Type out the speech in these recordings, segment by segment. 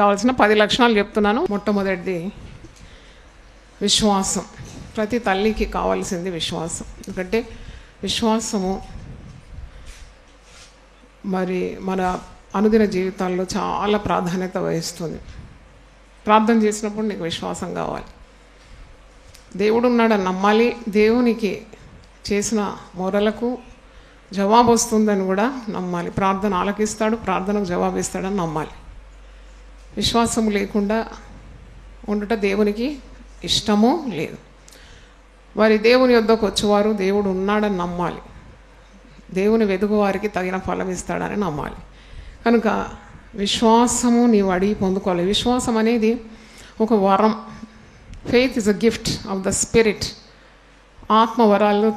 కావాల్సిన 10 లక్షణాలు చెప్తున్నాను. మొట్టమొదటిది విశ్వాసం. ప్రతి తల్లికి కావాల్సింది విశ్వాసం. ఎందుకంటే విశ్వాసము మరి మన అనుదిన జీవితాల్లో చాలా ప్రాధాన్యత వహిస్తుంది. ప్రార్థన చేసినప్పుడు నీకు విశ్వాసం కావాలి. దేవుడు ఉన్నాడని నమ్మాలి. దేవునికి చేసిన మొరలకు జవాబు వస్తుందని కూడా నమ్మాలి. ప్రార్థన ఆలకిస్తాడు, ప్రార్థనకు జవాబు ఇస్తాడని నమ్మాలి. విశ్వాసం లేకుండా ఉండట దేవునికి ఇష్టము లేదు. వారి దేవుని యొద్దకు వచ్చేవారు దేవుడు ఉన్నాడని నమ్మాలి. దేవుని వెదుగువారికి తగిన ఫలం ఇస్తాడని నమ్మాలి. కనుక విశ్వాసము నీవు అడిగి పొందుకోవాలి. విశ్వాసం అనేది ఒక వరం. Faith is a gift of the spirit. ఆత్మవరాల్లో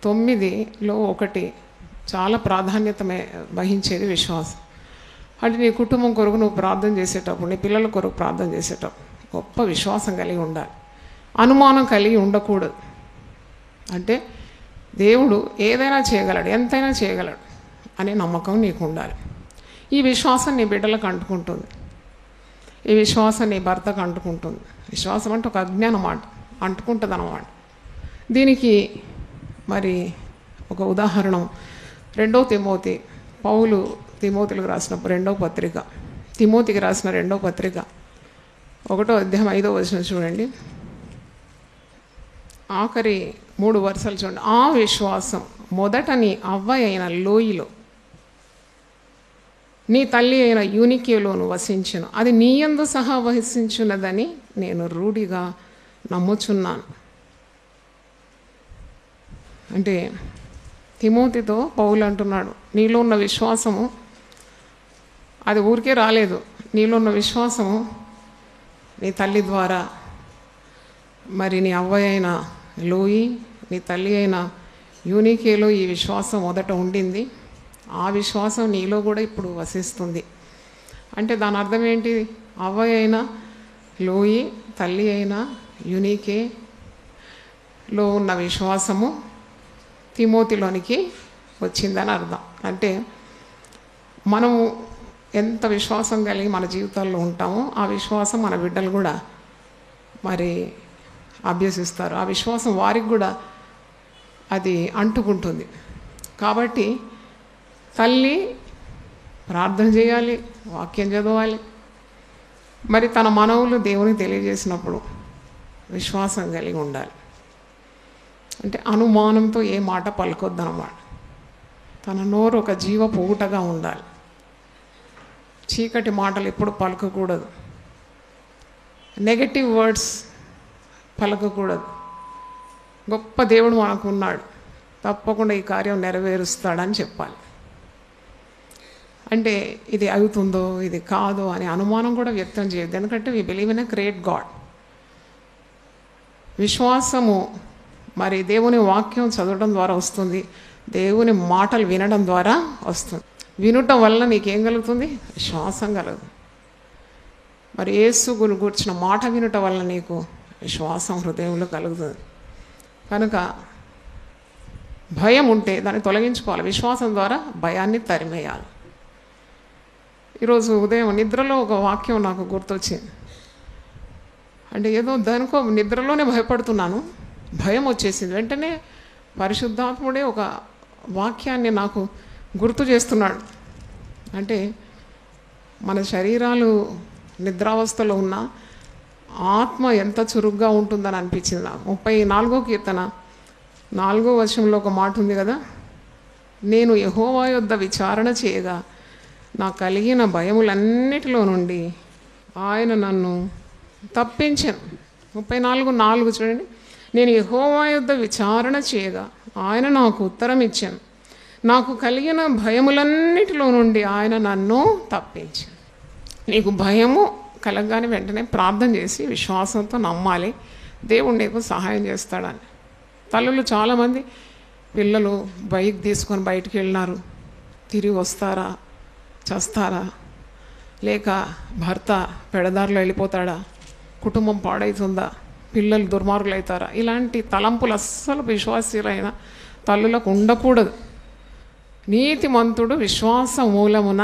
9లో ఒకటి చాలా ప్రాధాన్యత వహించేది విశ్వాసం. అంటే నీ కుటుంబం కొరకు నువ్వు ప్రార్థన చేసేటప్పుడు, నీ పిల్లల కొరకు ప్రార్థన చేసేటప్పుడు గొప్ప విశ్వాసం కలిగి ఉండాలి. అనుమానం కలిగి ఉండకూడదు. అంటే దేవుడు ఏదైనా చేయగలడు, ఎంతైనా చేయగలడు అనే నమ్మకం నీకు ఉండాలి. ఈ విశ్వాసం నీ బిడ్డలకు అంటుకుంటుంది. ఈ విశ్వాసం నీ భర్తకు అంటుకుంటుంది. విశ్వాసం అంటే ఒక అజ్ఞానం మాట, అంటుకుంటుంది అన్నమాట. దీనికి మరి ఒక ఉదాహరణ 2 తిమోతి. పౌలు తిమోతికి రాసిన 2వ పత్రిక, తిమోతికి రాసిన 2వ పత్రిక 1వ అధ్యాయం 5వ వచనం చూడండి. ఆఖరి 3 వరుసలు చూడండి. ఆ విశ్వాసం మొదట నీ అవ్వ అయిన లోయలో, నీ తల్లి అయిన యూనికేలోను వసించును. అది నీ యందు సహా వసించున్నదని నేను రూఢిగా నమ్ముచున్నాను. అంటే తిమోతితో పౌలు అంటున్నాడు, నీలో ఉన్న విశ్వాసము అది ఊరికే రాలేదు. నీలో ఉన్న విశ్వాసము నీ తల్లి ద్వారా, మరి నీ అవ్వ అయిన లోయి, నీ తల్లి అయిన యూనికేలో ఈ విశ్వాసం మొదట ఉండింది. ఆ విశ్వాసం నీలో కూడా ఇప్పుడు వసిస్తుంది. అంటే దాని అర్థం ఏంటి? అవ్వ అయిన లోయి, తల్లి అయిన యూనికేలో ఉన్న విశ్వాసము తిమోతిలోనికి వచ్చిందని అర్థం. అంటే మనము ఎంత విశ్వాసం కలిగి మన జీవితాల్లో ఉంటామో ఆ విశ్వాసం మన బిడ్డలు కూడా మరి అభ్యసిస్తారు. ఆ విశ్వాసం వారికి కూడా అది అంటుకుంటుంది. కాబట్టి తల్లి ప్రార్థన చేయాలి, వాక్యం చదవాలి. మరి తన మనవులు దేవునికి తెలియజేసినప్పుడు విశ్వాసం కలిగి ఉండాలి. అంటే అనుమానంతో ఏ మాట పలుకొద్దన్నమాట. తన నోరు ఒక జీవ పోగుటగా ఉండాలి. చీకటి మాటలు ఎప్పుడు పలకకూడదు. Negative words పలకకూడదు. గొప్ప దేవుడు మనకు ఉన్నాడు, తప్పకుండా ఈ కార్యం నెరవేరుస్తాడని చెప్పాలి. అంటే ఇది అవుతుందో ఇది కాదో అనే అనుమానం కూడా వ్యక్తం చేయొద్దు. ఎందుకంటే we believe in a great God. విశ్వాసము మరి దేవుని వాక్యం చదవడం ద్వారా వస్తుంది, దేవుని మాటలు వినడం ద్వారా వస్తుంది. వినటం వల్ల నీకేం కలుగుతుంది? విశ్వాసం కలుగుతుంది. మరి యేసు గురించిన మాట వినటం వల్ల నీకు విశ్వాసం హృదయంలో కలుగుతుంది. కనుక భయం ఉంటే దాన్ని తొలగించుకోవాలి. విశ్వాసం ద్వారా భయాన్ని తరిమేయాలి. ఈరోజు ఉదయం నిద్రలో ఒక వాక్యం నాకు గుర్తొచ్చింది. అంటే ఏదో దానికో నిద్రలోనే భయపడుతున్నాను, భయం వచ్చేసింది. వెంటనే పరిశుద్ధాత్ముడే ఒక వాక్యాన్ని నాకు గుర్తు చేస్తున్నాడు. అంటే మన శరీరాలు నిద్రావస్థలో ఉన్న ఆత్మ ఎంత చురుగ్గా ఉంటుందని అనిపించింది నాకు. 34వ కీర్తన 4వ వచనంలో ఒక మాట ఉంది కదా, నేను యెహోవా యొద్ద విచారణ చేయగా నా కలిగిన భయములన్నిటిలో నుండి ఆయన నన్ను తప్పించాను. 34:4 చూడండి. నేను యెహోవా యొద్ద విచారణ చేయగా ఆయన నాకు ఉత్తరం ఇచ్చాను. నాకు కలిగిన భయములన్నిటిలో నుండి ఆయన నన్ను తప్పించాను. నీకు భయము కలగగానే వెంటనే ప్రార్థన చేసి విశ్వాసంతో నమ్మాలి, దేవుడు నీకు సహాయం చేస్తాడని. తల్లులు చాలామంది పిల్లలు బైక్ తీసుకొని బయటికి వెళ్ళినారు, తిరిగి వస్తారా, చస్తారా, లేక భర్త పెడదారిలో వెళ్ళిపోతాడా, కుటుంబం పాడవుతుందా, పిల్లలు దుర్మార్గులు అవుతారా? ఇలాంటి తలంపులు అస్సలు విశ్వాసీలైన తల్లులకు ఉండకూడదు. నీతిమంతుడు విశ్వాస మూలమున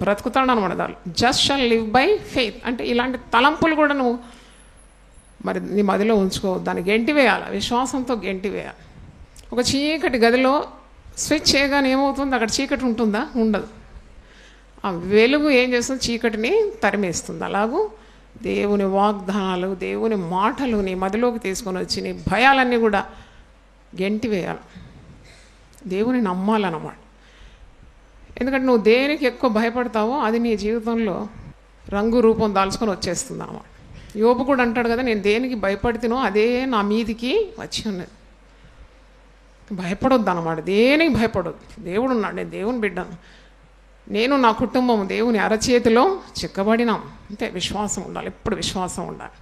బ్రతుకుతాడు అనమాట. దాన్ని just shall live by faith అంటే ఇలాంటి తలంపులు కూడా నువ్వు మరి నీ మదిలో ఉంచుకోవద్దు. దాన్ని గెంటివేయాలి, విశ్వాసంతో గెంటివేయాలి. ఒక చీకటి గదిలో స్విచ్ చేయగానే ఏమవుతుంది? అక్కడ చీకటి ఉంటుందా? ఉండదు. ఆ వెలుగు ఏం చేస్తుంది? చీకటిని తరిమేస్తుంది. అలాగూ దేవుని వాగ్దానాలు, దేవుని మాటలు నీ మదిలోకి తీసుకొని వచ్చి నీ భయాలన్నీ కూడా గెంటివేయాలి. దేవుని నమ్మాలన్నమాట. ఎందుకంటే నువ్వు దేనికి ఎక్కువ భయపడతావో అది నీ జీవితంలో రంగు రూపం దాల్చుకొని వచ్చేస్తుంది అన్నమాట. యోబు కూడా అంటాడు కదా, నేను దేనికి భయపడుతునో అదే నా మీదికి వచ్చి ఉన్నది. భయపడొద్దు అన్నమాట, దేనికి భయపడొద్దు. దేవుడు ఉన్నాడు, నేను దేవుని బిడ్డను, నేను నా కుటుంబం దేవుని అరచేతిలో చిక్కబడినాం. అంతే. విశ్వాసం ఉండాలి, ఎప్పుడు విశ్వాసం ఉండాలి.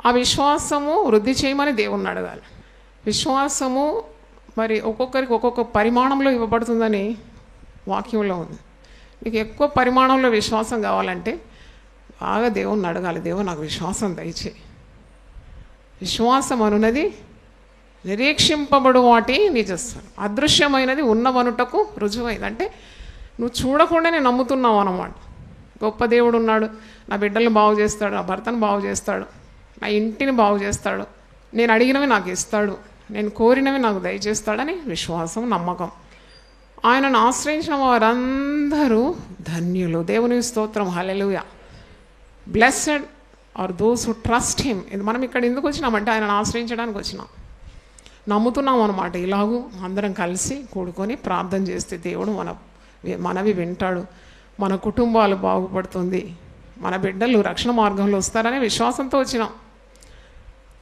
ఆ విశ్వాసము వృద్ధి చేయమని దేవుణ్ణి అడగాలి. విశ్వాసము మరి ఒక్కొక్కరికి ఒక్కొక్క పరిమాణంలో ఇవ్వబడుతుందని వాక్యంలో ఉంది. నీకు ఎక్కువ పరిమాణంలో విశ్వాసం కావాలంటే బాగా దేవుణ్ణి అడగాలి, దేవుడు నాకు విశ్వాసం దయచేయి. విశ్వాసం అనున్నది నిరీక్షింపబడు వాటి నిజస్థానం, అదృశ్యమైనది ఉన్నవనుటకు రుజువైంది. అంటే నువ్వు చూడకుండానే నమ్ముతున్నావు అన్నమాట. గొప్ప దేవుడు ఉన్నాడు, నా బిడ్డలను బాగు చేస్తాడు, నా భర్తను బాగు చేస్తాడు, నా ఇంటిని బాగు చేస్తాడు, నేను అడిగినవి నాకు ఇస్తాడు, నేను కోరినవి నాకు దయచేస్తాడని విశ్వాసం, నమ్మకం. ఆయనను ఆశ్రయించిన వారందరూ ధన్యులు. దేవుని స్తోత్రం, hallelujah. Blessed are those who trust him. ఇది మనం ఇక్కడ ఎందుకు వచ్చినామంటే ఆయనను ఆశ్రయించడానికి వచ్చినాం, నమ్ముతున్నాం అన్నమాట. ఇలాగూ అందరం కలిసి కూడుకొని ప్రార్థన చేస్తే దేవుడు మనవి వింటాడు, మన కుటుంబాలు బాగుపడుతుంది, మన బిడ్డలు రక్షణ మార్గంలో వస్తారనే విశ్వాసంతో వచ్చినాం.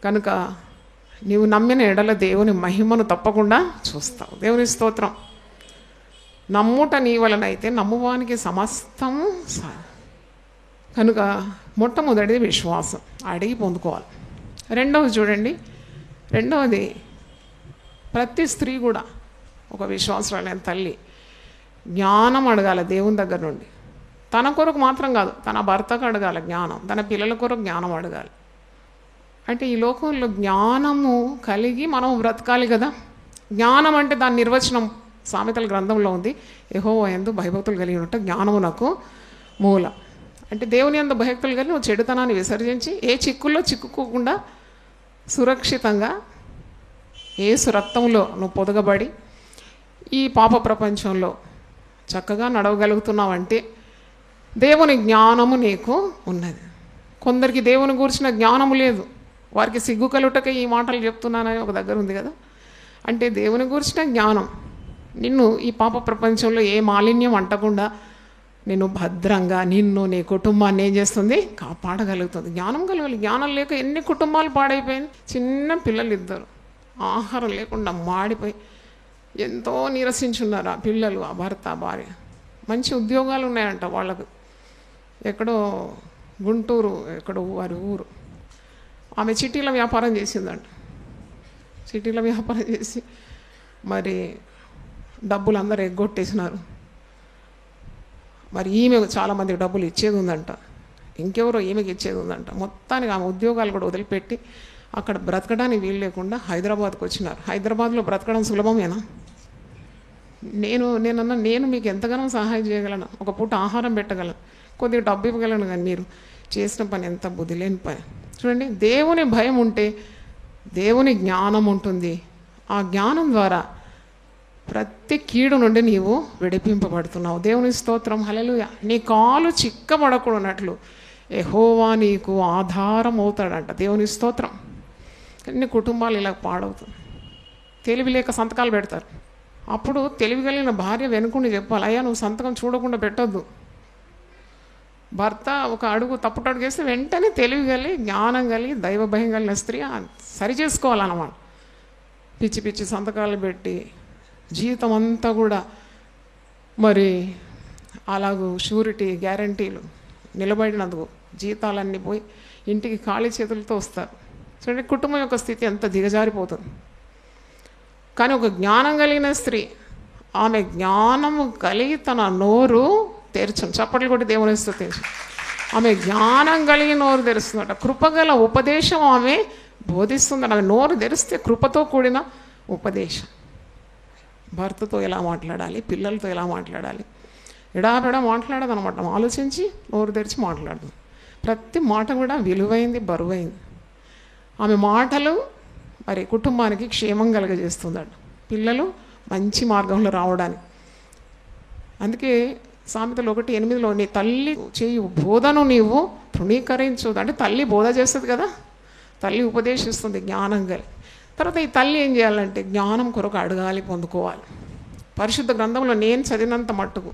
కనుక నీవు నమ్మిన ఎడల దేవుని మహిమను తప్పకుండా చూస్తావు. దేవుని స్తోత్రం. నమ్ముట నీ వలనైతే నమ్మువానికి సమస్తము. కనుక మొట్టమొదటిది విశ్వాసం, అడిగి పొందుకోవాలి. రెండవది చూడండి, రెండవది ప్రతి స్త్రీ కూడా ఒక విశ్వాసమైన తల్లి జ్ఞానం అడగాలి దేవుని దగ్గర నుండి. తన కొరకు మాత్రం కాదు, తన భర్తకు అడగాలి జ్ఞానం, తన పిల్లల కొరకు జ్ఞానం అడగాలి. అంటే ఈ లోకంలో జ్ఞానము కలిగి మనం బ్రతకాలి కదా. జ్ఞానం అంటే దాని నిర్వచనం సామెతల గ్రంథంలో ఉంది, యెహోవా యందు భయభక్తులు కలిగి ఉంటే జ్ఞానమునకు మూల. అంటే దేవుని యందు భయభక్తులు కలిగి నువ్వు చెడుతనాన్ని విసర్జించి ఏ చిక్కుల్లో చిక్కుకోకుండా సురక్షితంగా యేసు రక్తంలో నువ్వు పొదగబడి ఈ పాప ప్రపంచంలో చక్కగా నడవగలుగుతున్నావంటే దేవుని జ్ఞానము నీకు ఉన్నది. కొందరికి దేవుని గురించిన జ్ఞానము లేదు, వారికి సిగ్గు కలుగుటకే ఈ మాటలు చెప్తున్నానని ఒక దగ్గర ఉంది కదా. అంటే దేవుని గురించిన జ్ఞానం నిన్ను ఈ పాప ప్రపంచంలో ఏ మాలిన్యం అంటకుండా నిన్ను భద్రంగా, నిన్ను నీ కుటుంబాన్ని ఏం చేస్తుంది? కాపాడగలుగుతుంది. జ్ఞానం కలగాలి. జ్ఞానం లేక ఎన్ని కుటుంబాలు పాడైపోయింది. చిన్న పిల్లలు ఇద్దరు ఆహారం లేకుండా మాడిపోయి ఎంతో నీరసించున్నారు ఆ పిల్లలు, ఆ భర్త, భార్య. మంచి ఉద్యోగాలు ఉన్నాయంట వాళ్ళకు, ఎక్కడో గుంటూరు, ఎక్కడో వారి ఊరు. ఆమె చిట్టీల వ్యాపారం చేసిందంట. చిట్టీల వ్యాపారం చేసి మరి డబ్బులు అందరూ ఎగ్గొట్టేసినారు. మరి ఈమె చాలామందికి డబ్బులు ఇచ్చేది ఉందంట, ఇంకెవరో ఈమెకి ఇచ్చేది ఉందంట. మొత్తానికి ఆమె ఉద్యోగాలు కూడా వదిలిపెట్టి అక్కడ బ్రతకడానికి వీలు లేకుండా హైదరాబాద్కి వచ్చినారు. హైదరాబాద్లో బ్రతకడం సులభమేనా? నేను మీకు ఎంతగానో సహాయం చేయగలను, ఒక పూట ఆహారం పెట్టగలను, కొద్దిగా డబ్బు ఇవ్వగలను, కానీ మీరు చేసిన పని ఎంత బుద్ధి లేని పని. చూడండి, దేవుని భయం ఉంటే దేవుని జ్ఞానం ఉంటుంది. ఆ జ్ఞానం ద్వారా ప్రతి కీడు నుండి నీవు విడిపింపబడుతున్నావు. దేవుని స్తోత్రం, హల్లెలూయా. నీ కాలు చిక్కబడకూడనట్లు యెహోవా నీకు ఆధారం అవుతాడంట. దేవుని స్తోత్రం. అన్ని కుటుంబాలు ఇలా పాడవుతుంది. తెలివి లేక సంతకాలు పెడతారు. అప్పుడు తెలివి కలిగిన భార్య వెనుకుండి చెప్పాలి, అయ్యా నువ్వు సంతకం చూడకుండా పెట్టొద్దు. భర్త ఒక అడుగు తప్పుడు అడుగు వేస్తే వెంటనే తెలివి కలిగి, జ్ఞానం కలిగి, దైవ భయం కలిగిన స్త్రీ సరి చేసుకోవాలన్నమాట. పిచ్చి పిచ్చి సంతకాలు పెట్టి జీవితం అంతా కూడా మరి అలాగూ షూరిటీ, గ్యారంటీలు నిలబడినందుకు జీతాలన్నీ పోయి ఇంటికి ఖాళీ చేతులతో వస్తారు. చూడండి, కుటుంబం యొక్క స్థితి ఎంత దిగజారిపోతుంది. కానీ ఒక జ్ఞానం కలిగిన స్త్రీ, ఆమె జ్ఞానము కలిగి తన నోరు తెరచును. చప్పట్లు కొట్టి దేవుని స్తుతించు. ఆమె జ్ఞానం కలిగి నోరు తెరుస్తుందట. కృపగల ఉపదేశం ఆమె బోధిస్తుంది. ఆమె నోరు తెరిస్తే కృపతో కూడిన ఉపదేశం. భర్తతో ఎలా మాట్లాడాలి, పిల్లలతో ఎలా మాట్లాడాలి, ఎడాపెడా మాట్లాడదు అనమాట. ఆలోచించి నోరు తెరిచి మాట్లాడదు. ప్రతి మాట కూడా విలువైంది, బరువైంది. ఆమె మాటలు మరి కుటుంబానికి క్షేమం కలుగజేస్తుందట, పిల్లలు మంచి మార్గంలో రావడానికి. అందుకే సామెతలు 1:8 నీ తల్లి చేయు బోధను నీవు తృణీకరించు. అంటే తల్లి బోధ చేస్తుంది కదా, తల్లి ఉపదేశిస్తుంది జ్ఞానం కలిగి. తర్వాత ఈ తల్లి ఏం చేయాలంటే జ్ఞానం కొరకు అడగాలి, పొందుకోవాలి. పరిశుద్ధ గ్రంథంలో నేను చదివినంత మట్టుకు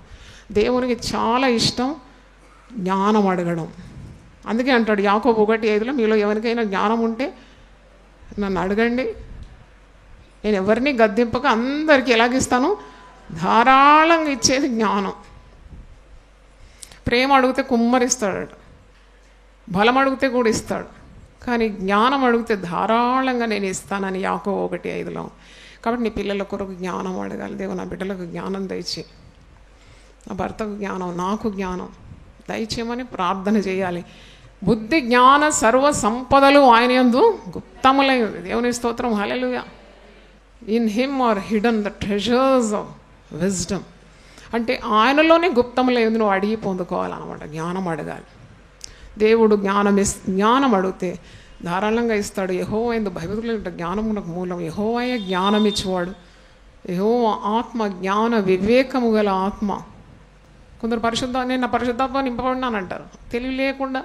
దేవునికి చాలా ఇష్టం జ్ఞానం అడగడం. అందుకే అంటాడు యాకోబు 1:5 మీలో ఎవరికైనా జ్ఞానం ఉంటే నన్ను అడగండి, నేను ఎవరిని గద్దింపక అందరికీ ఎలాగిస్తాను, ధారాళంగా ఇచ్చేది జ్ఞానం. ప్రేమ అడిగితే కుమ్మరిస్తాడట, బలం అడిగితే కూడా ఇస్తాడు, కానీ జ్ఞానం అడిగితే ధారాళంగా నేను ఇస్తానని యాకోబు 1:5. కాబట్టి నీ పిల్లల కొరకు జ్ఞానం అడగాలి. దేవుడు నా బిడ్డలకు జ్ఞానం దయచి, నా భర్తకు జ్ఞానం, నాకు జ్ఞానం దయచేయమని ప్రార్థన చేయాలి. బుద్ధి జ్ఞాన సర్వ సంపదలు ఆయన యందు గుప్తములై ఉంది. దేవుని స్తోత్రం, hallelujah. In him are hidden the treasures of wisdom. అంటే ఆయనలోనే గుప్తములై ఉంది, నువ్వు అడిగి పొందుకోవాలన్నమాట. జ్ఞానం అడగాలి. దేవుడు జ్ఞానం అడిగితే ధారాళంగా ఇస్తాడు. యెహోవా యందు భయభక్తులు ఉంటే జ్ఞానమునకు మూలం. యెహోవాయే జ్ఞానం ఇచ్చేవాడు. యెహోవా ఆత్మ జ్ఞాన వివేకము గల ఆత్మ. కొందరు నేను నా పరిశుద్ధాత్మ నింపబడినానంటారు, తెలివి లేకుండా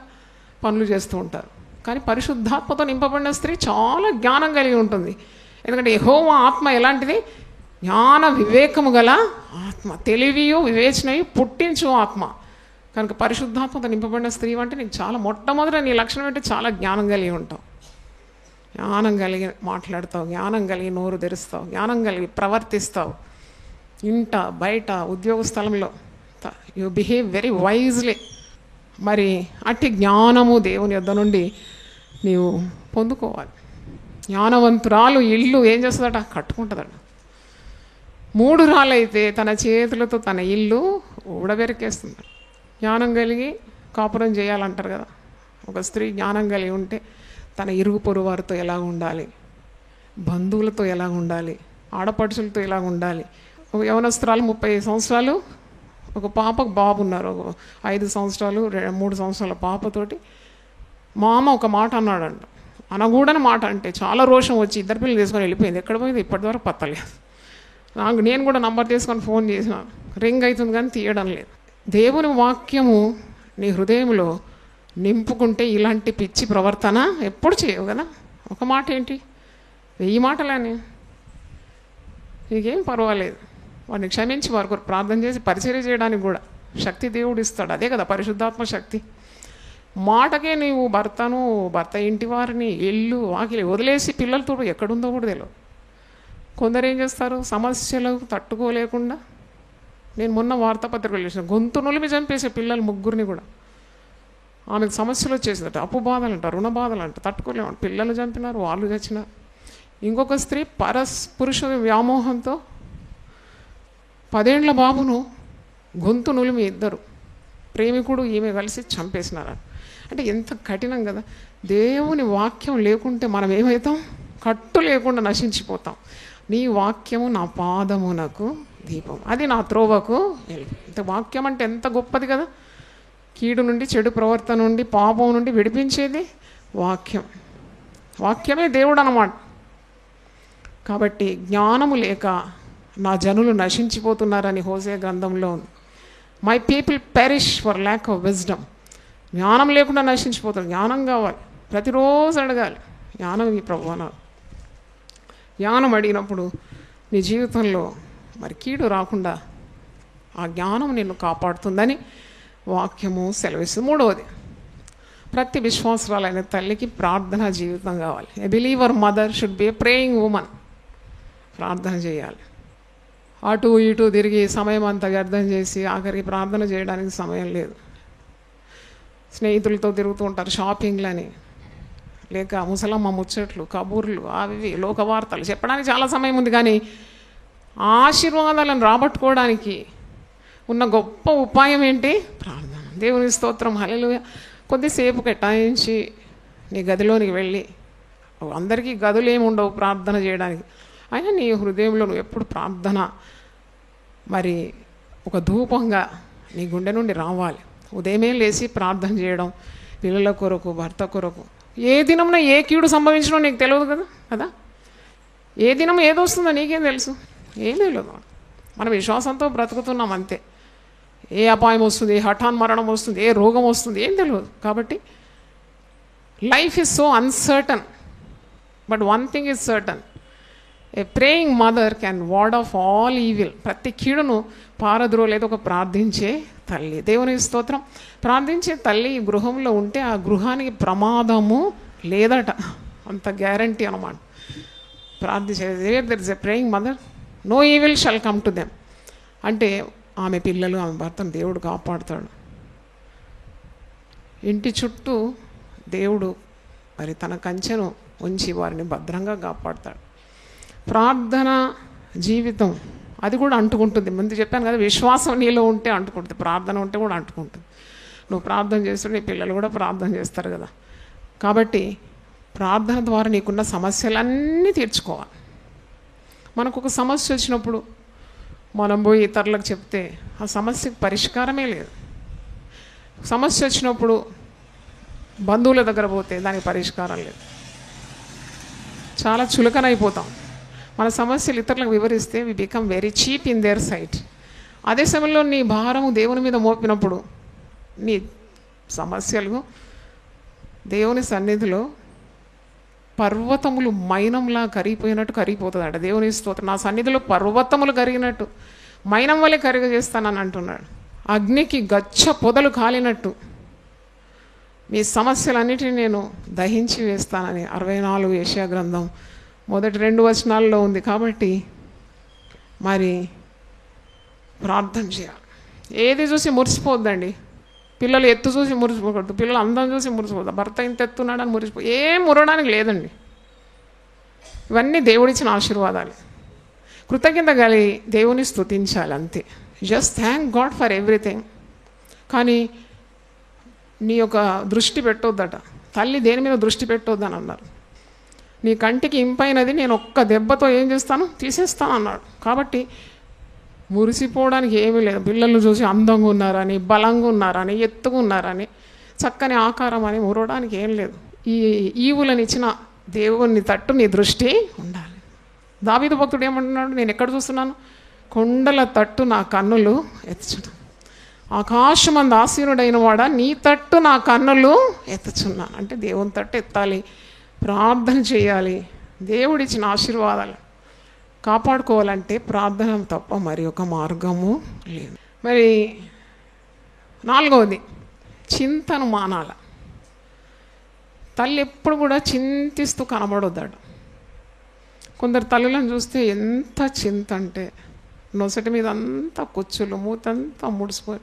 పనులు చేస్తూ ఉంటారు. కానీ పరిశుద్ధాత్మతో నింపబడిన స్త్రీ చాలా జ్ఞానం కలిగి ఉంటుంది. ఎందుకంటే యెహోవా ఆత్మ ఎలాంటిది, జ్ఞాన వివేకము గల ఆత్మ, తెలివియు వివేచనయు పుట్టించు ఆత్మ. కనుక పరిశుద్ధాత్మతో నింపబడిన స్త్రీ అంటే నీకు చాలా మొట్టమొదట నీ లక్షణం అంటే చాలా జ్ఞానం కలిగి ఉంటావు, జ్ఞానం కలిగి మాట్లాడతావు, జ్ఞానం కలిగి నోరు తెరుస్తావు, జ్ఞానం కలిగి ప్రవర్తిస్తావు. ఇంట బయట ఉద్యోగ స్థలంలో యు బిహేవ్ వెరీ వైజ్లీ. మరి అట్టి జ్ఞానము దేవుని యొద్ద నుండి నీవు పొందుకోవాలి. జ్ఞానవంతురాలు ఇల్లు ఏం చేస్తుందట, కట్టుకుంటుందట. 3 రాళ్ళైతే తన చేతులతో తన ఇల్లు ఊడబెరికేస్తుంది. జ్ఞానం కలిగి కాపురం చేయాలంటారు కదా. ఒక స్త్రీ జ్ఞానం కలిగి ఉంటే తన ఇరుగు పొరుగు వారితో ఎలా ఉండాలి, బంధువులతో ఎలా ఉండాలి, ఆడపడుచులతో ఎలా ఉండాలి. ఒక యవనస్తురాలు 30 సంవత్సరాలు, ఒక పాపకు బాబు ఉన్నారు, ఒక 5 సంవత్సరాలు 3 సంవత్సరాల పాపతోటి మామ ఒక మాట అన్నాడంట. అనకూడని మాట అంటే చాలా రోషం వచ్చి 2 పిల్లలు తీసుకొని వెళ్ళిపోయింది. ఎక్కడ పోయింది ఇప్పటివరకు పత్తలేదు. నేను కూడా నంబర్ తీసుకొని ఫోన్ చేసిన, రింగ్ అవుతుంది కానీ తీయడం లేదు. దేవుని వాక్యము నీ హృదయంలో నింపుకుంటే ఇలాంటి పిచ్చి ప్రవర్తన ఎప్పుడు చేయవు కదా. ఒక మాట ఏంటి, 1000 మాటలని నీకేం పర్వాలేదు. వాడిని క్షమించి వారి కొరకు ప్రార్థన చేసి పరిచర్య చేయడానికి కూడా శక్తి దేవుడు ఇస్తాడు. అదే కదా పరిశుద్ధాత్మ శక్తి. మాటకే నీవు భర్త ఇంటి వారిని ఇల్లు వాకిలి వదిలేసి పిల్లలతో ఎక్కడుందో కూడా తెలియదు. కొందరు ఏం చేస్తారు, సమస్యలకు తట్టుకోలేకుండా, నేను మొన్న వార్తాపత్రికలు చూసిన, గొంతు నులిమి చంపేసే పిల్లలు 3 కూడా. ఆమెకు సమస్యలు వచ్చేసిందట, అప్పు బాధలు అంట, రుణ బాధలు అంట, తట్టుకోలేమంట. పిల్లలు చంపినారు, వాళ్ళు చచ్చినారు. ఇంకొక స్త్రీ పురుష వ్యామోహంతో 10 ఏళ్ల బాబును గొంతు నులిమి 2 ప్రేమికుడు ఈమె కలిసి చంపేసినారు. అంటే ఎంత కఠినం కదా. దేవుని వాక్యం లేకుంటే మనం ఏమవుతాం, కట్టు లేకుండా నశించిపోతాం. నీ వాక్యము నా పాదమునకు దీపం, అది నా త్రోవకు వెలుగు. ఇంత వాక్యం అంటే ఎంత గొప్పది కదా. కీడు నుండి, చెడు ప్రవర్తన నుండి, పాపం నుండి విడిపించేది వాక్యం. వాక్యమే దేవుడు అన్నమాట. కాబట్టి జ్ఞానము లేక నా జనులు నశించిపోతున్నారని హోసేయ గ్రంథంలో ఉంది. My people perish for lack of wisdom. జ్ఞానం లేకుండా నశించిపోతారు. జ్ఞానం కావాలి, ప్రతిరోజు అడగాలి, జ్ఞానం ఈ ప్రభువా. జ్ఞానం అడిగినప్పుడు నీ జీవితంలో మరి కీడు రాకుండా ఆ జ్ఞానం నిన్ను కాపాడుతుందని వాక్యము సెలవిస్తుంది. 3వది, ప్రతి విశ్వాసురాలైన తల్లికి ప్రార్థనా జీవితం కావాలి. A believer mother should be A praying woman. ప్రార్థన చేయాలి. అటు ఇటు తిరిగి సమయం అంతా వ్యర్థం చేసి ఆఖరికి ప్రార్థన చేయడానికి సమయం లేదు. స్నేహితులతో తిరుగుతూ ఉంటారు, షాపింగ్లని, లేక ముసలమ్మ ముచ్చట్లు, కబూర్లు, అవి లోకవార్తలు చెప్పడానికి చాలా సమయం ఉంది. కానీ ఆశీర్వాదాలను రాబట్టుకోవడానికి ఉన్న గొప్ప ఉపాయం ఏంటి, ప్రార్థన. దేవుని స్తోత్రం, హల్లెలూయా. కొద్దిసేపు కేటాయించి నీ గదిలోనికి వెళ్ళి అందరికీ గదులు ఏమి ఉండవు ప్రార్థన చేయడానికి. అయినా నీ హృదయంలో నువ్వు ఎప్పుడు ప్రార్థన మరి ఒక ధూపంగా నీ గుండె నుండి రావాలి. ఉదయమే లేచి ప్రార్థన చేయడం, పిల్లల కొరకు, భర్త కొరకు. ఏ దినంలో ఏ కీడు సంభవించడం నీకు తెలియదు కదా. ఏ దినం ఏదొస్తుందో నీకేం తెలుసు? ఏం తెలియదు. మనం విశ్వాసంతో బ్రతుకుతున్నాం అంతే. ఏ అపాయం వస్తుంది, ఏ హఠాన్ మరణం వస్తుంది, ఏ రోగం వస్తుంది, ఏం తెలియదు. కాబట్టి life is so uncertain, but one thing is certain, A praying mother can ward of all evil. ప్రతి కీడును పారద్రోలేదు ఒక ప్రార్థించే తల్లి. దేవుని స్తోత్రం. ప్రార్థించే తల్లి ఈ గృహంలో ఉంటే ఆ గృహానికి ప్రమాదము లేదట, అంత గ్యారంటీ అన్నమాట. ప్రార్థించే there is a praying mother, no evil shall come to them. అంటే ఆమె పిల్లలు, ఆమె భర్తను దేవుడు కాపాడుతాడు. ఇంటి చుట్టూ దేవుడు మరి తన కంచెను ఉంచి వారిని భద్రంగా కాపాడుతాడు. ప్రార్థన జీవితం అది కూడా అంటుకుంటుంది. ముందు చెప్పాను కదా, విశ్వాసం నీలో ఉంటే అంటుకుంటుంది, ప్రార్థన ఉంటే కూడా అంటుకుంటుంది. నువ్వు ప్రార్థన చేస్తుంటే నీ పిల్లలు కూడా ప్రార్థన చేస్తారు కదా. కాబట్టి ప్రార్థన ద్వారా నీకున్న సమస్యలన్నీ తీర్చుకోవాలి. మనకు ఒక సమస్య వచ్చినప్పుడు మనం పోయి ఇతరులకు చెప్తే ఆ సమస్యకు పరిష్కారమే లేదు. సమస్య వచ్చినప్పుడు బంధువుల దగ్గర పోతే దానికి పరిష్కారం లేదు. చాలా చులకనైపోతాం. మన సమస్యలు ఇతరులకు వివరిస్తే we become very cheap in their sight. అదే సమయంలో నీ భారము దేవుని మీద మోపినప్పుడు నీ సమస్యలు దేవుని సన్నిధిలో పర్వతములు మైనంలా కరిగిపోయినట్టు కరిగిపోతుందట. దేవుని స్తోత్రం. నా సన్నిధిలో పర్వతములు కరిగినట్టు మైనం వల్లే కరిగజేస్తానని అంటున్నాడు. అగ్నికి గచ్చ పొదలు కాలినట్టు మీ సమస్యలన్నిటిని నేను దహించి వేస్తానని 64 యెషయా గ్రంథం మొదటి 2 వచనాల్లో ఉంది. కాబట్టి మరి ప్రార్థన చేయాలి. ఏది చూసి మురిసిపోద్దండి. పిల్లలు ఎత్తు చూసి మురిసిపోకూడదు, పిల్లలు అందం చూసి మురిసిపోద్దు, భర్త ఇంత ఎత్తున్నాడని ఏం మురడానికి లేదండి. ఇవన్నీ దేవుడిచ్చిన ఆశీర్వాదాలు. కృతజ్ఞత కలిగి దేవుని స్తుతించాలి అంతే. Just thank God for everything. కానీ నీ యొక్క దృష్టి పెట్టొద్దట. తల్లి దేని మీద దృష్టి పెట్టొద్దని అన్నారు. నీ కంటికి ఇంపైనది నేను ఒక్క దెబ్బతో ఏం చేస్తాను, తీసేస్తాను అన్నాడు. కాబట్టి మురిసిపోవడానికి ఏమీ లేదు. పిల్లలు చూసి అందంగా ఉన్నారని, బలంగా ఉన్నారని, ఎత్తుగా ఉన్నారని, చక్కని ఆకారం అని మురవడానికి ఏం లేదు. ఈ ఈవులను ఇచ్చిన దేవుని తట్టు నీ దృష్టి ఉండాలి. దావీదు భక్తుడు ఏమంటున్నాడు? నేను ఎక్కడ చూస్తున్నాను? కొండల తట్టు నా కన్నులు ఎత్తుచున్నాను. ఆకాశమందు ఆసీనుడైన వాడా నీ తట్టు నా కన్నులు ఎత్తుచున్నాను. అంటే దేవుని తట్టు ఎత్తాలి, ప్రార్థన చేయాలి. దేవుడిచ్చిన ఆశీర్వాదాలు కాపాడుకోవాలంటే ప్రార్థన తప్ప మరి ఒక మార్గము లేదు. మరి 4వది చింతను మానాల. తల్లి ఎప్పుడు కూడా చింతిస్తూ కనబడొద్దాడు. కొందరు తల్లులను చూస్తే ఎంత చింత అంటే నొసటి మీద అంతా కుచ్చులు, మూతంతా ముడిసిపోయి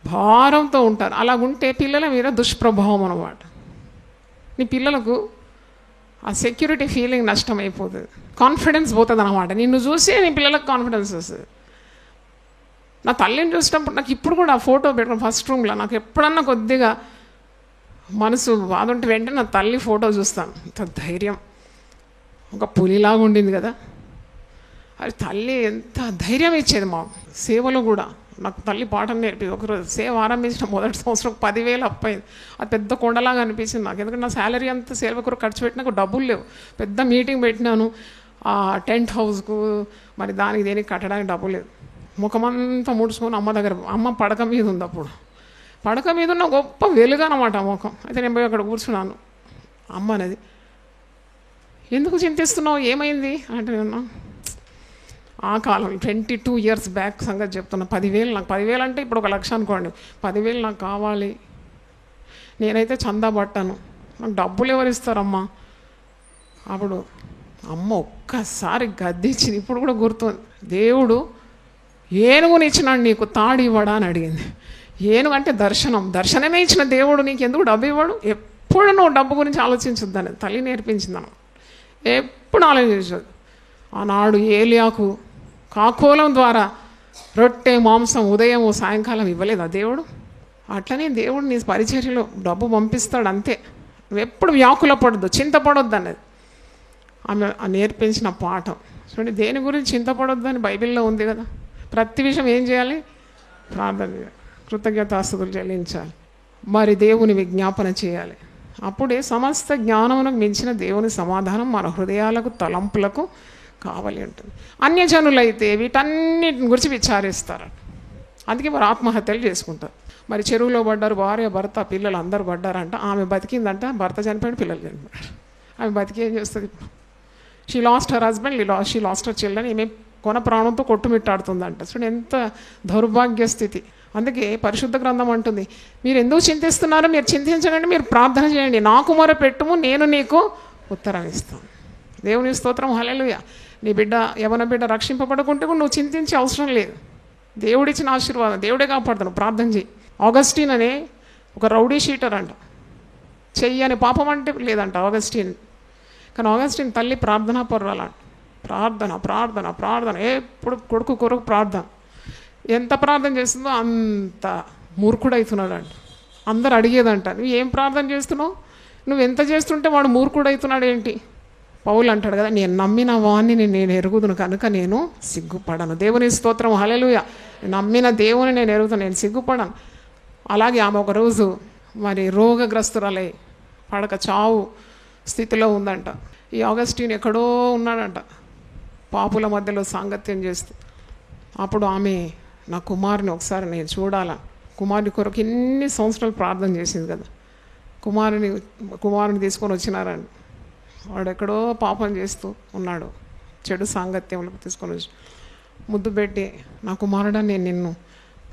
భారంతో ఉంటారు. అలాగుంటే పిల్లల మీద దుష్ప్రభావం అన్నమాట. నీ పిల్లలకు ఆ సెక్యూరిటీ ఫీలింగ్ నష్టమైపోతుంది, కాన్ఫిడెన్స్ పోతుంది అన్నమాట. నిన్ను చూసి నీ పిల్లలకు కాన్ఫిడెన్స్ వస్తుంది. నా తల్లిని చూసినప్పుడు నాకు ఇప్పుడు కూడా ఆ ఫోటో పెట్టుకుని ఫస్ట్ రూమ్లో నాకు ఎప్పుడన్నా కొద్దిగా మనసు బాధ ఉంటే వెంటనే నా తల్లి ఫోటో చూస్తాను. అంత ధైర్యం, ఒక పులిలాగా ఉండింది కదా. అది తల్లి ఎంత ధైర్యం ఇచ్చేది. మా సేవలో కూడా నాకు తల్లి పాఠం నేర్పి ఒకరోజు సేవ ఆరంభించిన మొదటి సంవత్సరం 10,000 అప్పయింది. అది పెద్ద కొండలాగా అనిపించింది నాకు. ఎందుకంటే నా శాలరీ అంతా సేవ కొరకు ఖర్చు పెట్టినాక డబ్బులు లేవు. పెద్ద మీటింగ్ పెట్టినాను, ఆ టెంట్ హౌస్కు మరి దానికి దేనికి కట్టడానికి డబ్బులు లేదు. ముఖమంతా ముడుచుకొని అమ్మ దగ్గర, అమ్మ పడక మీద ఉంది. అప్పుడు పడక మీద ఉన్న గొప్ప వెలుగు అనమాట ముఖం. అయితే నేను పోయి అక్కడ కూర్చున్నాను. అమ్మ అనేది, ఎందుకు చింతిస్తున్నావు, ఏమైంది అంటే, నేను ఆ కాలం 22 years బ్యాక్ సంగతి చెప్తున్నా. 10,000 నాకు 10,000 అంటే ఇప్పుడు 1,00,000 అనుకోండి. 10,000 నాకు కావాలి, నేనైతే చందా పట్టాను, నాకు డబ్బులు ఎవరు ఇస్తారమ్మా? అప్పుడు అమ్మ ఒక్కసారి గద్దించింది. ఇప్పుడు కూడా గుర్తుంది. దేవుడు ఏనుగుని ఇచ్చినాడు, నీకు తాడు ఇవ్వడా అని అడిగింది. ఏనుగు అంటే దర్శనమే ఇచ్చిన దేవుడు నీకు ఎందుకు డబ్బు ఇవ్వడు? ఎప్పుడు నువ్వు డబ్బు గురించి ఆలోచించొద్దని తల్లి నేర్పించిందను. ఎప్పుడు ఆలోచించదు. ఆనాడు ఏలియాకు కాకోలం ద్వారా రొట్టె మాంసం ఉదయం సాయంకాలం ఇవ్వలేదా దేవుడు? అట్లనే దేవుడు నీ పరిచర్యలో డబ్బు పంపిస్తాడు అంతే. నువ్వు ఎప్పుడు వ్యాకుల పడద్దు, చింతపడొద్దు అన్నది ఆమె నేర్పించిన పాఠం. చూడండి, దేని గురించి చింతపడొద్దు అని బైబిల్లో ఉంది కదా. ప్రతి విషయం ఏం చేయాలి? ప్రార్థన చేయాలి, కృతజ్ఞతాస్తుతులు చెల్లించాలి, మరి దేవుని విజ్ఞాపన చేయాలి. అప్పుడే సమస్త జ్ఞానమునకు మించిన దేవుని సమాధానం మన హృదయాలకు తలంపులకు కావాలి ఉంటుంది. అన్యజనులైతే వీటన్నిటిని గురించి విచారిస్తారు. అందుకే వారు ఆత్మహత్యలు చేసుకుంటారు. మరి చెరువులో పడ్డారు, భార్య భర్త పిల్లలు అందరూ పడ్డారంట. ఆమె బతికిందంట, భర్త చనిపోయిన పిల్లలు చనిపోయారు. ఆమె బతికి ఏం చేస్తుంది ఇప్పుడు? She lost her husband, she lost her children. ఈమె కొన ప్రాణంతో కొట్టుమిట్టాడుతుందంట. చూడండి ఎంత దౌర్భాగ్య స్థితి. అందుకే పరిశుద్ధ గ్రంథం అంటుంది, మీరు ఎందుకు చింతిస్తున్నారో మీరు చింతించకండి, మీరు ప్రార్థన చేయండి, నాకు మొర పెట్టుము, నేను నీకు ఉత్తరం ఇస్తాను. దేవుని స్తోత్రం, హల్లెలూయా. నీ బిడ్డ యవన బిడ్డ రక్షింపబడుకుంటే కూడా నువ్వు చింతించే అవసరం లేదు. దేవుడిచ్చిన ఆశీర్వాదం, దేవుడే కాపాడుతాను. ప్రార్థన చేయి. ఆగస్టిన్ అనే ఒక రౌడీ షీటర్ అంట, చెయ్యని పాపం అంటే లేదంట ఆగస్టిన్. కానీ ఆగస్టిన్ తల్లి ప్రార్థనా పర్వాలంట. ప్రార్థన ప్రార్థన ప్రార్థన, ఎప్పుడు కొడుకు కొరకు ప్రార్థన. ఎంత ప్రార్థన చేస్తుందో అంత మూర్ఖుడవుతున్నాడంట. అందరు అడిగేదంట, నువ్వు ఏం ప్రార్థన చేస్తున్నావు, నువ్వు ఎంత చేస్తుంటే వాడు మూర్ఖుడవుతున్నాడు ఏంటి? పౌలు అంటాడు కదా, నేను నమ్మిన వాణ్ణి నేను ఎరుగుదును కనుక నేను సిగ్గుపడను. దేవుని స్తోత్రం, హల్లెలూయా. నమ్మిన దేవుని నేను ఎరుగుతాను, నేను సిగ్గుపడను. అలాగే ఆమె ఒకరోజు మరి రోగగ్రస్తురాలై పడక చావు స్థితిలో ఉందంట. ఈ ఆగస్టిన్ ఎక్కడో ఉన్నాడంట, పాపుల మధ్యలో సాంగత్యం చేస్తూ. అప్పుడు ఆమె, నా కుమారుని ఒకసారి నేను చూడాలా, కుమారుని కొరకు ఎన్ని సంవత్సరాలు ప్రార్థన చేసింది కదా. కుమారుని తీసుకొని వచ్చినారండి. వాడు ఎక్కడో పాపం చేస్తూ ఉన్నాడు, చెడు సాంగత్యంలో తీసుకొని వచ్చి ముద్దు పెట్టి, నా కుమారుడా నేను నిన్ను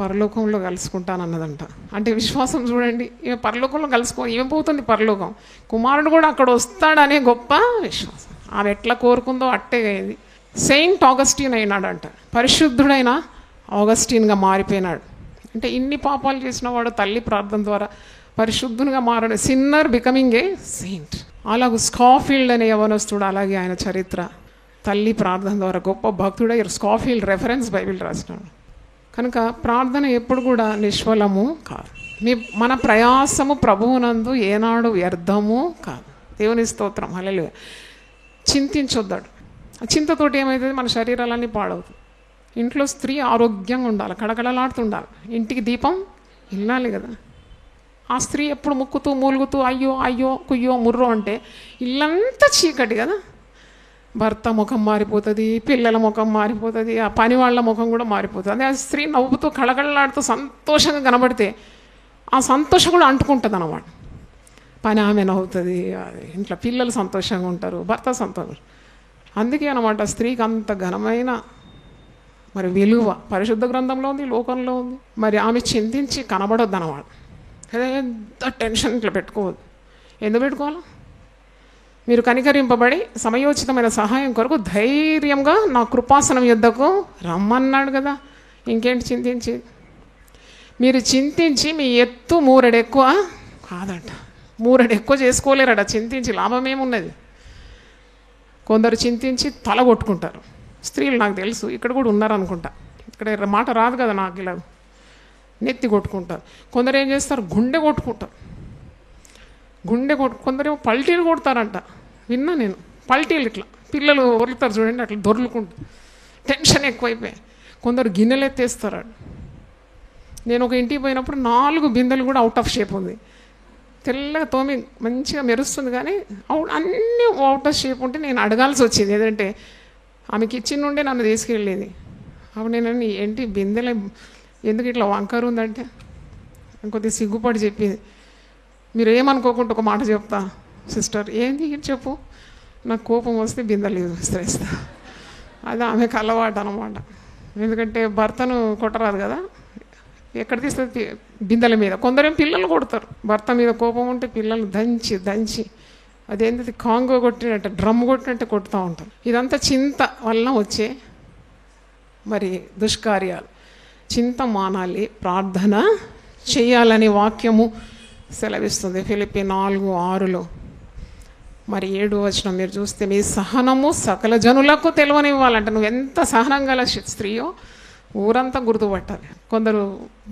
పరలోకంలో కలుసుకుంటానన్నదంట. అంటే విశ్వాసం చూడండి, ఈమె పరలోకంలో ఈమె పోతుంది పరలోకం, కుమారుడు కూడా అక్కడ వస్తాడనే గొప్ప విశ్వాసం. ఆమె ఎట్లా కోరుకుందో అట్టే అయింది. సెయింట్ ఆగస్టిన్ అయినాడంట, పరిశుద్ధుడైన ఆగస్టిన్గా మారిపోయినాడు. అంటే ఇన్ని పాపాలు చేసిన వాడు తల్లి ప్రార్థన ద్వారా పరిశుద్ధునిగా మారాడు. Sinner becoming a Saint. అలాగే స్కాఫీల్డ్ అనే యవనస్తుడు, అలాగే ఆయన చరిత్ర తల్లి ప్రార్థన ద్వారా గొప్ప భక్తుడై స్కాఫీల్డ్ రెఫరెన్స్ బైబిల్ రాసినాడు. కనుక ప్రార్థన ఎప్పుడు కూడా నిష్ఫలము కాదు. మన ప్రయాసము ప్రభువునందు ఏనాడు వ్యర్థము కాదు. దేవుని స్తోత్రం, హల్లెలూయా. చింతించొద్దాడు. చింతతోటి ఏమవుతుంది? మన శరీరాలన్నీ పాడవుతుంది. ఇంట్లో స్త్రీ ఆరోగ్యంగా ఉండాలి, కడకడలాడుతుండాలి, ఇంటికి దీపం ఇల్లాలి కదా. ఆ స్త్రీ ఎప్పుడు ముక్కుతూ మూలుగుతూ అయ్యో అయ్యో కుయ్యో ముర్రో అంటే ఇల్లంతా చీకటి కదా. భర్త ముఖం మారిపోతుంది, పిల్లల ముఖం మారిపోతుంది, ఆ పని వాళ్ళ ముఖం కూడా మారిపోతుంది. అదే ఆ స్త్రీ నవ్వుతూ కళకళలాడుతూ సంతోషంగా కనబడితే ఆ సంతోషం కూడా అంటుకుంటుంది అన్నమాట. పని ఆమె నవ్వుతుంది, ఇంట్లో పిల్లలు సంతోషంగా ఉంటారు, భర్త సంతోషం. అందుకే అన్నమాట స్త్రీకి అంత ఘనమైన మరి విలువ పరిశుద్ధ గ్రంథంలో ఉంది, లోకంలో ఉంది. మరి ఆమె చింతించి కనబడొద్దు అన్నమాట. ఎంత టెన్షన్ ఇట్లా పెట్టుకోవద్దు. ఎందుకు పెట్టుకోవాలి? మీరు కనికరింపబడి సమయోచితమైన సహాయం కొరకు ధైర్యంగా నా కృపాసనం యుద్ధకు రమ్మన్నాడు కదా. ఇంకేంటి చింతించి? మీరు చింతించి మీ ఎత్తు మూరెడెక్కువ కాదంట, మూరెడెక్కువ చేసుకోలేరట. చింతించి లాభమేమున్నది? కొందరు చింతించి తల కొట్టుకుంటారు. స్త్రీలు నాకు తెలుసు, ఇక్కడ కూడా ఉన్నారనుకుంటా, ఇక్కడ మాట రాదు కదా నాకు, ఇలా నెత్తి కొట్టుకుంటారు. కొందరు ఏం చేస్తారు? గుండె కొట్టుకుంటారు. కొందరేమో పల్టీలు కొడతారంట. విన్నా నేను, పల్టీలు ఇట్లా పిల్లలు వరులుతారు చూడండి, అట్లా దొర్లుకుంటారు, టెన్షన్ ఎక్కువైపోయి. కొందరు గిన్నెలు ఎత్తేస్తారు. నేను ఒక ఇంటికి పోయినప్పుడు 4 బిందెలు కూడా అవుట్ ఆఫ్ షేప్ ఉంది. తెల్లగా తోమి మంచిగా మెరుస్తుంది, కానీ అన్నీ అవుట్ ఆఫ్ షేప్ ఉంటే నేను అడగాల్సి వచ్చింది. ఏదంటే ఆమె కిచెన్ నుండే నన్ను తీసుకెళ్ళేది. అప్పుడు నేను ఏంటి బిందెలు ఎందుకు ఇట్లా వంకరు ఉందంటే కొద్దిగా సిగ్గుపడి చెప్పింది. మీరు ఏమనుకోకుండా ఒక మాట చెప్తా సిస్టర్. ఏంది చెప్పు? నాకు కోపం వస్తే బిందెలు విసిరేస్తా. అది ఆమెకు అలవాటు అనమాట. ఎందుకంటే భర్తను కొట్టరాదు కదా, ఎక్కడ తీస్తుంది? బిందెల మీద. కొందరేం పిల్లలు కొడతారు. భర్త మీద కోపం ఉంటే పిల్లలు దంచి దంచి అదేంటి కాంగో కొట్టినట్టు, డ్రమ్ కొట్టినట్టు కొడుతూ ఉంటారు. ఇదంతా చింత వల్ల వచ్చే మరి దుష్కార్యాలు. చింత మానాలి, ప్రార్థన చేయాలని వాక్యము సెలవిస్తుంది. ఫిలిప్పీ 4:6 మరి 7వ వచనం మీరు చూస్తే, మీ సహనము సకల జనులకు తెలియనివ్వాలంట. నువ్వు ఎంత సహనం గల స్త్రీయో ఊరంతా గుర్తుపట్టాలి. కొందరు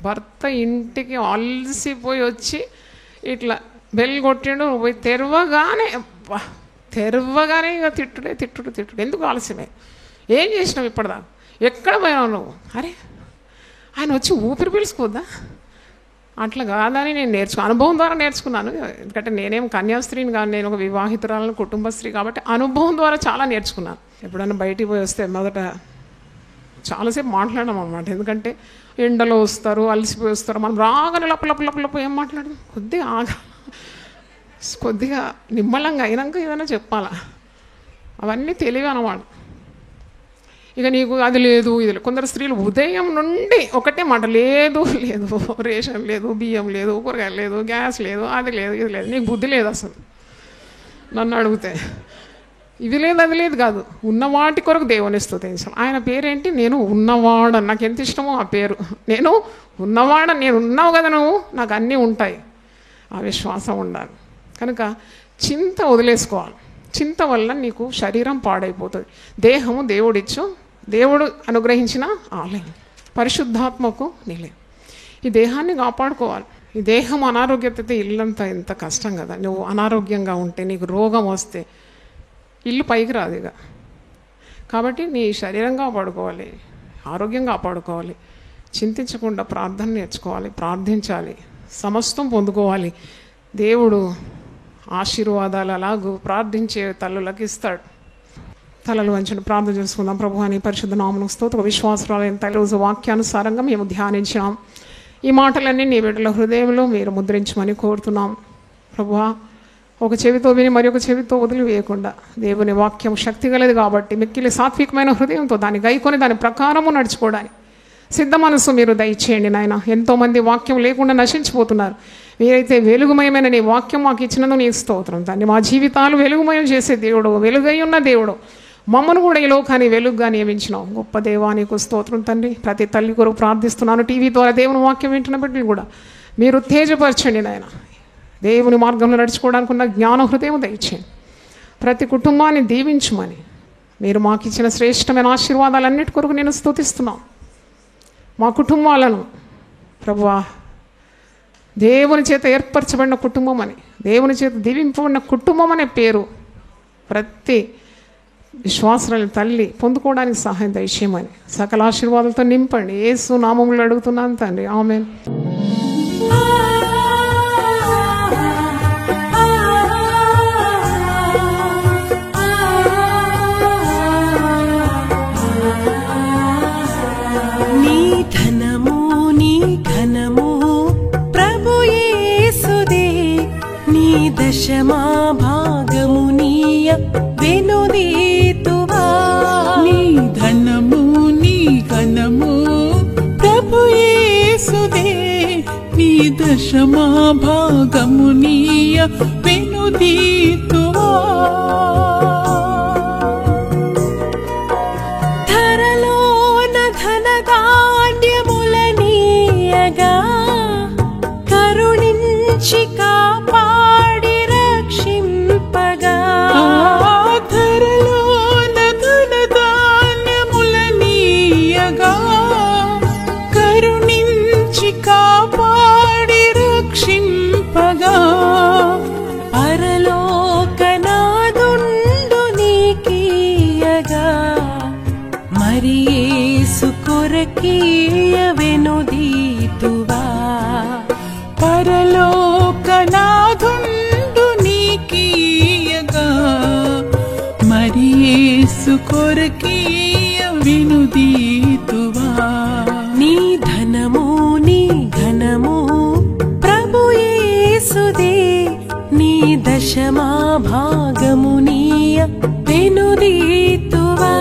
భర్త ఇంటికి అలసిపోయి వచ్చి ఇట్లా బెల్ కొట్టిండు, నువ్వు పోయి తెరవగానే ఇక తిట్టుడు. ఎందుకు ఆలస్యమే? ఏం చేసినావు ఇప్పటిదాకా? ఎక్కడ పోయావు నువ్వు? అరే ఆయన వచ్చి ఊపిరి పీల్చుకోద్దా? అట్లా కాదని నేను అనుభవం ద్వారా నేర్చుకున్నాను. ఎందుకంటే నేనేం కన్యాస్త్రీని కాదు, నేను ఒక వివాహితురాలను, కుటుంబ స్త్రీ కాబట్టి అనుభవం ద్వారా చాలా నేర్చుకున్నాను. ఎప్పుడైనా బయటికి పోయి వస్తే మొదట చాలాసేపు మాట్లాడడం అనమాట. ఎందుకంటే ఎండలో వస్తారు, అలసిపోయి వస్తారు, మనం రాగానే లప్ప ఏం మాట్లాడడం, కొద్దిగా నిమ్మలంగా అయినాక ఏదైనా చెప్పాలా, అవన్నీ తెలివి అన్నమాట. ఇక నీకు అది లేదు ఇది లేదు. కొందరు స్త్రీలు ఉదయం నుండి ఒకటే మాట, లేదు రేషన్ లేదు, బియ్యం లేదు, కూరగాయలు లేదు, గ్యాస్ లేదు, అది లేదు ఇది లేదు. నీకు బుద్ధి లేదు అసలు నన్ను అడిగితే. ఇది లేదు అది లేదు కాదు, ఉన్న వాటి కొరకు దేవుని స్తుతించాలి. ఆయన పేరేంటి? నేను ఉన్నవాడని. నాకు ఎంత ఇష్టమో ఆ పేరు. నేను ఉన్నవాడని. నేను ఉన్నావు కదా నువ్వు, నాకు అన్నీ ఉంటాయి. ఆ విశ్వాసం ఉండాలి. కనుక చింత వదిలేసుకోవాలి. చింత వల్ల నీకు శరీరం పాడైపోతుంది. దేహము దేవుడు అనుగ్రహించిన ఆలయం, పరిశుద్ధాత్మకు నిలయం. ఈ దేహాన్ని కాపాడుకోవాలి. ఈ దేహం అనారోగ్యత ఇల్లంతా ఎంత కష్టం కదా. నువ్వు అనారోగ్యంగా ఉంటే, నీకు రోగం వస్తే ఇల్లు పైకి రాదు ఇక. కాబట్టి నీ శరీరం కాపాడుకోవాలి, ఆరోగ్యం కాపాడుకోవాలి. చింతించకుండా ప్రార్థన నేర్చుకోవాలి, ప్రార్థించాలి, సమస్తం పొందుకోవాలి. దేవుడు ఆశీర్వాదాలు అలాగూ ప్రార్థించే తల్లులకు ఇస్తాడు. తలలు వంచండి, ప్రార్థన చేసుకుందాం. ప్రభు అని పరిశుద్ధ నామమునకు స్తోత్రం. విశ్వాసరాలైన తల్లి వాక్యానుసారంగా మేము ధ్యానించినాం. ఈ మాటలన్నీ నీ బిడ్డల హృదయంలో మీరు ముద్రించమని కోరుతున్నాం. ప్రభువా, ఒక చెవితో విని మరి ఒక చెవితో వదిలివేయకుండా, దేవుని వాక్యం శక్తి గలది కాబట్టి మిక్కిలి సాత్వికమైన హృదయంతో దాన్ని గైకొని దాని ప్రకారము నడుచుకోవడానికి సిద్ధ మనసు మీరు దయచేయండి నాయన. ఎంతోమంది వాక్యం లేకుండా నశించిపోతున్నారు. మీరైతే వెలుగుమయమైన నీ వాక్యం మాకు ఇచ్చినందుకు నీ స్తోత్రం. దాన్ని మా జీవితాలు వెలుగుమయం చేసే దేవుడు, వెలుగై ఉన్న దేవుడు, మమ్మను కూడా ఈ లోకాన్ని వెలుగుగా నియమించినావు. గొప్ప దేవా, నీకు స్తోత్రం తండ్రి. ప్రతి తల్లి కొరకు ప్రార్థిస్తున్నాను. టీవీ ద్వారా దేవుని వాక్యం వింటున్న బిడ్డలు కూడా మీరు ఉత్తేజపరచండి నాయన. దేవుని మార్గంలో నడుచుకోవడానికి ఉన్న జ్ఞాన హృదయం దయచేయండి. ప్రతి కుటుంబాన్ని దీవించమని మీరు మాకు ఇచ్చిన శ్రేష్టమైన ఆశీర్వాదాలన్నిటి కొరకు నేను స్తుతిస్తున్నాను. మా కుటుంబాలను ప్రభువా, దేవుని చేత ఏర్పరచబడిన కుటుంబం అని, దేవుని చేత దీవింపబడిన కుటుంబం అనే పేరు ప్రతి విశ్వాసాల తల్లి పొందుకోవడానికి సహాయం దయచేయమని సకల ఆశీర్వాదాలతో నింపండి. యేసు నామములో అడుగుతున్నాను తండ్రి, ఆమేన్. దశమా భాగము నీయ వెనుదీతువా. నీ ధనము నీ ఘనము ప్రభు యేసుదే. నీ దశమా భాగము నీయ వెనుదీతువా. ధరలోన ధనధాన్యముల నీయగా కరుణించి కాపాడి రక్షింపగా. ధరలోన ధనధాన్యముల నీయగా కరుణించి కాపాడి రక్షింపగా. పరలోకనాదుండు నీకీయగా మరి యేసు కొరకీయ వెనుదీతువా. పరలోకనాదుండు నీకీయగా మరి యేసు కొరకీయ వెనుదీతువా. నీ ధనము నీ ఘనము ప్రభు యేసుదే. నీ దశమా భాగము నీయ వెనుదీతువా.